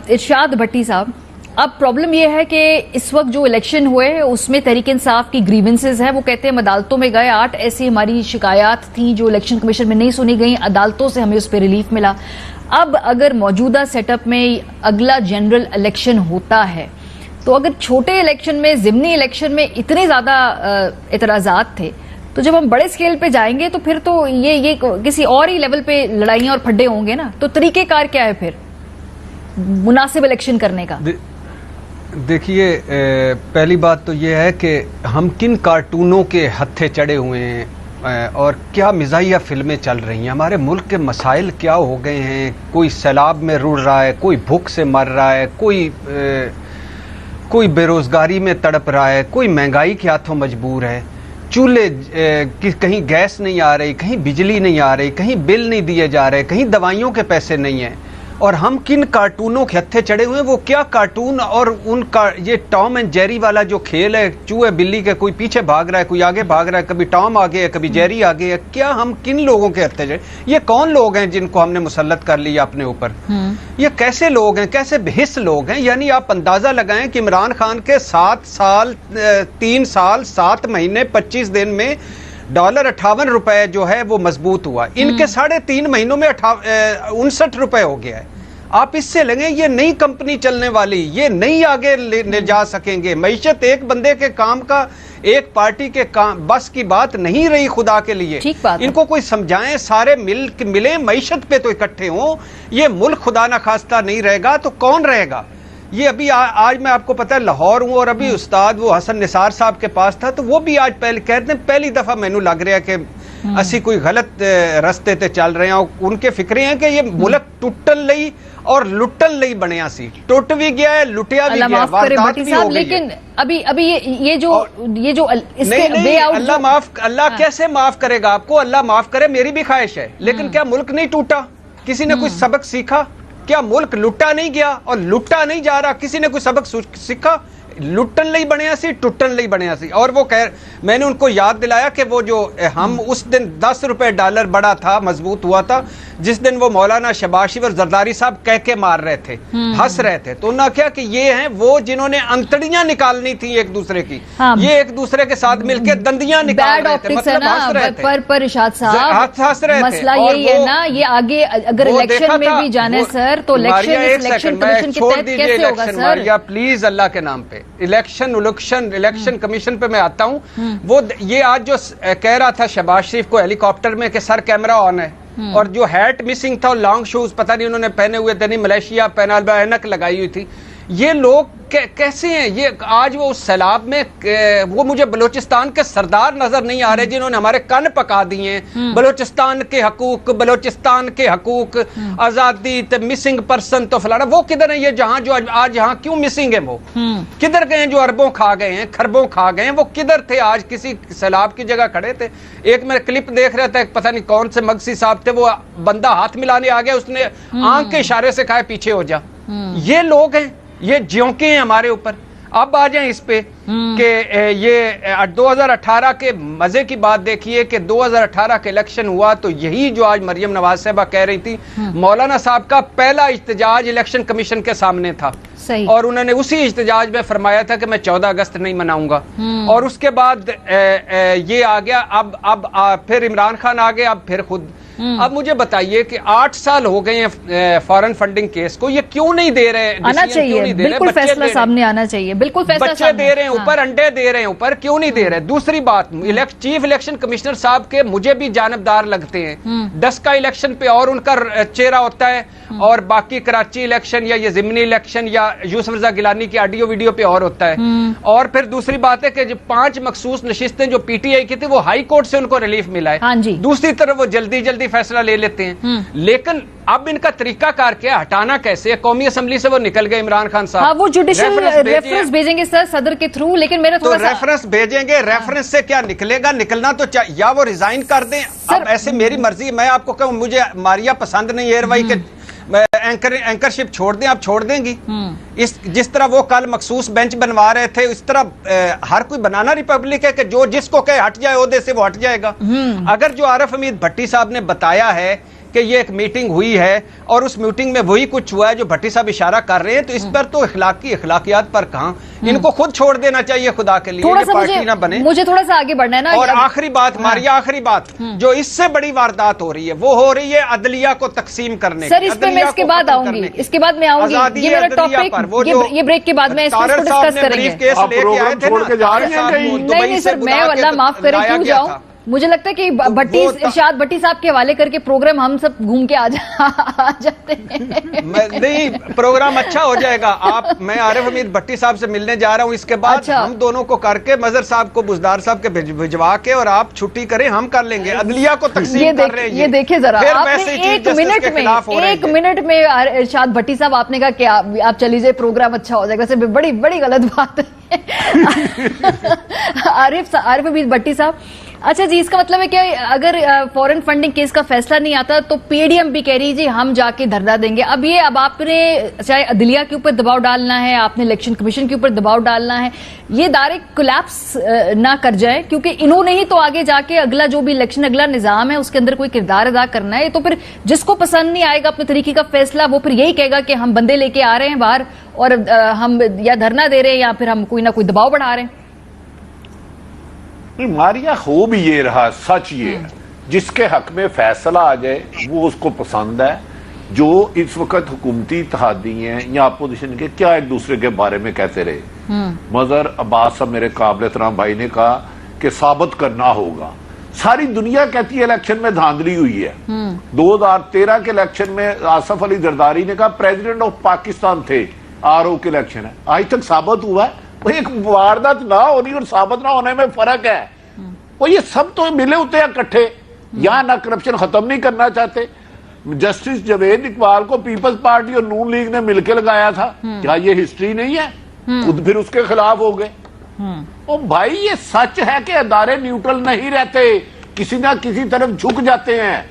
ارشاد بھٹی صاحب، اب پرابلم یہ ہے کہ اس وقت جو الیکشن ہوئے اس میں تحریک انصاف کی گریونسز ہیں، وہ کہتے ہیں ہم عدالتوں میں گئے، 8 ایسی ہماری شکایات تھیں جو الیکشن کمیشن میں نہیں سنی گئیں، عدالتوں سے ہمیں اس پہ ریلیف ملا۔ اب اگر موجودہ سیٹ اپ میں اگلا جنرل الیکشن ہوتا ہے تو اگر چھوٹے الیکشن میں، ضمنی الیکشن میں اتنے زیادہ اعتراضات تھے، تو جب ہم بڑے سکیل پہ جائیں گے تو پھر تو یہ کسی اور ہی لیول پہ لڑائیاں اور پھڈے ہوں گے نا۔ تو طریقہ کار کیا ہے پھر مناسب الیکشن کرنے کا؟ دیکھیے، پہلی بات تو یہ ہے کہ ہم کن کارٹونوں کے ہتھے چڑھے ہوئے ہیں اور کیا مزاحیہ فلمیں چل رہی ہیں۔ ہمارے ملک کے مسائل کیا ہو گئے ہیں، کوئی سیلاب میں رڑ رہا ہے، کوئی بھوک سے مر رہا ہے، کوئی بے روزگاری میں تڑپ رہا ہے، کوئی مہنگائی کے ہاتھوں مجبور ہے، چولہے کہیں گیس نہیں آ رہی، کہیں بجلی نہیں آ رہی، کہیں بل نہیں دیے جا رہے، کہیں دوائیوں کے پیسے نہیں ہیں، اور ہم کن کارٹونوں کے ہتھے چڑھے ہوئے ہیں۔ وہ کیا کارٹون اور ان کا یہ ٹام اینڈ جیری والا جو کھیل ہے، چوہے بلی کے، کوئی پیچھے بھاگ رہا ہے، کوئی آگے بھاگ رہا ہے، کبھی ٹام آگے ہے، کبھی جیری آگے ہے، کیا ہم کن لوگوں کے ہتھے چڑھے؟ یہ کون لوگ ہیں جن کو ہم نے مسلط کر لیا اپنے اوپر؟ یہ کیسے لوگ ہیں، کیسے بہس لوگ ہیں؟ یعنی آپ اندازہ لگائیں کہ عمران خان کے 3 سال 7 مہینے 25 دن میں $58 جو ہے وہ مضبوط ہوا، ان کے 3.5 مہینوں میں 59 روپے ہو گیا ہے۔ آپ اس سے لگیں یہ نئی کمپنی چلنے والی، یہ نہیں آگے لے جا سکیں گے۔ معیشت ایک بندے کے کام کا، ایک پارٹی کے کام بس کی بات نہیں رہی خدا کے لیے۔ ان کو کوئی سمجھائیں، سارے ملیں معیشت پہ تو اکٹھے ہوں۔ یہ ملک خدا نہ خواستہ نہیں رہے گا تو کون رہے گا؟ یہ ابھی آج میں آپ کو پتا ہے لاہور ہوں، اور ابھی استاد وہ حسن نثار صاحب کے پاس تھا، تو وہ بھی آج کہتے ہیں پہلی دفعہ مینو لگ رہا ہے کہ اسی کوئی غلط رستے تے چل رہے ہیں، اور ان کے فکرے ہیں کہ یہ ملک ٹوٹن لئی اور لٹن لئی بنیا سی، ٹوٹ بھی گیا ہے، لٹیا بھی گیا ہے، واردات بھی ہو گئی ہے۔ لیکن ابھی یہ جو نہیں، اللہ کیسے معاف کرے گا آپ کو؟ اللہ معاف کرے، میری بھی خواہش ہے، لیکن کیا ملک نہیں ٹوٹا؟ کسی نے کوئی سبق سیکھا؟ کیا ملک لٹا نہیں گیا اور لٹا نہیں جا رہا؟ کسی نے کوئی سبق سیکھا؟ لٹن لئی بنیا سی، ٹوٹن لئی بنیا سی۔ اور وہ میں نے ان کو یاد دلایا کہ وہ جو ہم اس دن $10 بڑا تھا، مضبوط ہوا تھا، جس دن وہ مولانا شہباز شریف اور زرداری صاحب کہہ کے مار رہے تھے، ہنس رہے تھے، تو انہوں نے کیا کہ یہ ہیں وہ جنہوں نے انتڑیاں نکالنی تھی ایک دوسرے کی، یہ ایک دوسرے کے ساتھ مل کے دندیاں نکال رہے تھے، مطلب ہنس رہے تھے۔ پر ارشاد صاحب مسئلہ یہی ہے نا، یہ آگے اگر الیکشن میں بھی جانے سر تو الیکشن کمیشن کے تحت کیسے ہوگا سر؟ پلیز اللہ کے نام پہ الیکشن کمیشن پہ میں آتا ہوں۔ وہ یہ آج جو کہہ رہا تھا شہباز شریف کو ہیلی کاپٹر میں کہ سر کیمرہ آن ہے، اور جو ہیٹ مسنگ تھا اور لانگ شوز پتہ نہیں انہوں نے پہنے ہوئے تھے، نہیں ملیشیا اینک لگائی ہوئی تھی۔ یہ لوگ کیسے ہیں؟ یہ آج وہ اس سیلاب میں وہ مجھے بلوچستان کے سردار نظر نہیں آ رہے جنہوں نے ہمارے کن پکا دیے ہیں۔ بلوچستان کے حقوق، آزادی، مسنگ پرسن تو فلانا، وہ کدھر ہیں؟ یہ جو آج یہاں کیوں مسنگ ہیں؟ وہ کدھر گئے ہیں؟ جو اربوں کھا گئے ہیں، خربوں کھا گئے ہیں، وہ کدھر تھے؟ آج کسی سیلاب کی جگہ کھڑے تھے۔ ایک میں کلپ دیکھ رہا تھا، پتہ نہیں کون سے مگسی صاحب تھے، وہ بندہ ہاتھ ملانے آ گیا، اس نے آنکھ کے اشارے سے کہا پیچھے ہو جا۔ یہ لوگ ہیں، یہ جیونکے ہیں ہمارے اوپر۔ اب آ جائیں اس پہ کہ یہ 2018 کے مزے کی بات دیکھیے کہ 2018 کے الیکشن ہوا تو یہی جو آج مریم نواز صاحبہ کہہ رہی تھی، مولانا صاحب کا پہلا احتجاج الیکشن کمیشن کے سامنے تھا، اور انہوں نے اسی احتجاج میں فرمایا تھا کہ میں 14 اگست نہیں مناؤں گا، اور اس کے بعد یہ آ گیا، اب پھر عمران خان آ گئے، اب پھر خود۔ اب مجھے بتائیے کہ 8 سال ہو گئے ہیں فارن فنڈنگ کیس کو، یہ کیوں نہیں دے رہے؟ آنا چاہیے، بالکل فیصلہ سامنے آنا چاہیے، بالکل فیصلہ بچے دے رہے ہیں اوپر، انڈے دے رہے ہیں اوپر، کیوں نہیں دے رہے؟ دوسری بات، چیف الیکشن کمشنر صاحب کے مجھے بھی جانبدار لگتے ہیں، ڈسکا الیکشن پہ اور ان کا چہرہ ہوتا ہے، اور باقی کراچی الیکشن یا یہ ضمنی الیکشن یا یوسف رضا گیلانی کی آڈیو ویڈیو پہ اور ہوتا ہے۔ اور پھر دوسری بات ہے کہ جو 5 مخصوص نشستیں جو پی ٹی آئی کی تھی وہ ہائی کورٹ سے ان کو ریلیف ملا ہے، دوسری طرف وہ جلدی فیصلہ لے لیتے ہیں۔ لیکن اب ان کا طریقہ کار کیا، ہٹانا کیسے؟ قومی اسمبلی سے وہ نکل گئے عمران خان صاحب، وہ جوڈیشل ریفرنس بھیجیں گے سر صدر کے تھرو، لیکن میرا تھوڑا سا ریفرنس بھیجیں گے، ریفرنس سے کیا نکلے گا؟ نکلنا تو یا وہ ریزائن کر دیں۔ اب ایسے میری مرضی، میں آپ کو کہوں مجھے ماریا پسند نہیں ایئر وائی کے اینکرشپ چھوڑ دیں، اب چھوڑ دیں گی؟ جس طرح وہ کل مخصوص بینچ بنوا رہے تھے، اس طرح ہر کوئی بنانا ریپبلک ہے کہ جس کو کہے ہٹ جائے عہدے سے وہ ہٹ جائے گا۔ اگر جو عارف حمید بھٹی صاحب نے بتایا ہے کہ یہ ایک میٹنگ ہوئی ہے اور اس میٹنگ میں وہی کچھ ہوا ہے جو بھٹی صاحب اشارہ کر رہے ہیں، تو اس پر تو اخلاقیات پر کہاں، ان کو خود چھوڑ دینا چاہیے خدا کے لیے، تھوڑا یہ سا پارٹی نہ بنے۔ مجھے تھوڑا سا آگے بڑھنا ہے نا۔ اور آخری بات ماریا، آخری بات جو اس سے بڑی واردات ہو رہی ہے وہ ہو رہی ہے عدلیہ کو تقسیم کرنے کی۔ سر اس پہ میں اس کے بعد آؤں گی، اس کے بعد میں آؤں گی، یہ میرا ٹاپک، یہ بریک کے بعد میں اس کو ڈسکس کریں گے۔ نہیں سر، میں واللہ معاف کریں کیوں جاؤں، مجھے لگتا ہے کہ ارشاد بھٹی صاحب کے حوالے کر کے پروگرام ہم سب گھوم کے آ جاتے ہیں۔ نہیں، پروگرام اچھا ہو جائے گا۔ میں عارف حمید بھٹی صاحب سے ملنے جا رہا ہوں، اس کے بعد ہم دونوں کو کر کے مظہر صاحب کو بزدار صاحب کے بھجوا کے اور آپ چھٹی کریں، ہم کر لیں گے۔ عدلیہ کو تقسیم کر رہے ہیں یہ دیکھیں ذرا، آپ نے ایک منٹ میں ارشاد بھٹی صاحب آپ نے کہا کہ آپ چلی جائے، پروگرام اچھا ہو جائے گا، ویسے بڑی بڑی غلط بات ہے۔ عارف حمید بھٹی صاحب، اچھا جی، اس کا مطلب ہے کہ اگر فورن فنڈنگ کیس کا فیصلہ نہیں آتا تو پی ڈی ایم بھی کہہ رہی جی ہم جا کے دھرنا دیں گے۔ اب آپ نے چاہے عدلیہ کے اوپر دباؤ ڈالنا ہے، آپ نے الیکشن کمیشن کے اوپر دباؤ ڈالنا ہے، یہ ادارے کولیپس نہ کر جائیں، کیونکہ انہوں نے ہی تو آگے جا کے اگلا جو بھی الیکشن اگلا نظام ہے اس کے اندر کوئی کردار ادا کرنا ہے۔ تو پھر جس کو پسند نہیں آئے گا اپنے طریقے کا فیصلہ، وہ پھر یہی کہے گا کہ ہم بندے لے کے آ رہے ہیں باہر اور ہم یا دھرنا دے رہے ہیں یا پھر ہم کوئی نہ کوئی دباؤ بڑھا رہے ہیں۔ ماریا ہو بھی یہ رہا، سچ یہ ہے جس کے حق میں فیصلہ آ جائے وہ اس کو پسند ہے۔ جو اس وقت حکومتی اتحادی ہیں یا اپوزیشن کے کیا ایک دوسرے کے بارے میں کہتے رہے، مظہر عباس صاحب میرے قابل احترام بھائی نے کہا کہ ثابت کرنا ہوگا۔ ساری دنیا کہتی ہے الیکشن میں دھاندلی ہوئی ہے۔ 2013 کے الیکشن میں آصف علی زرداری نے کہا پریزیڈنٹ آف پاکستان تھے، RO کے الیکشن ہے، آج تک ثابت ہوا ہے۔ وہ ایک واردات نہ ہونی اور ثابت نہ ہونے میں فرق ہے۔ وہ یہ سب تو ملے ہوتے ہیں اکٹھے، یہاں نہ کرپشن ختم نہیں کرنا چاہتے۔ جسٹس جاوید اقبال کو پیپلز پارٹی اور نون لیگ نے مل کے لگایا تھا، کیا یہ ہسٹری نہیں ہے؟ خود پھر اس کے خلاف ہو گئے۔ او بھائی یہ سچ ہے کہ ادارے نیوٹرل نہیں رہتے، کسی نہ کسی طرف جھک جاتے ہیں۔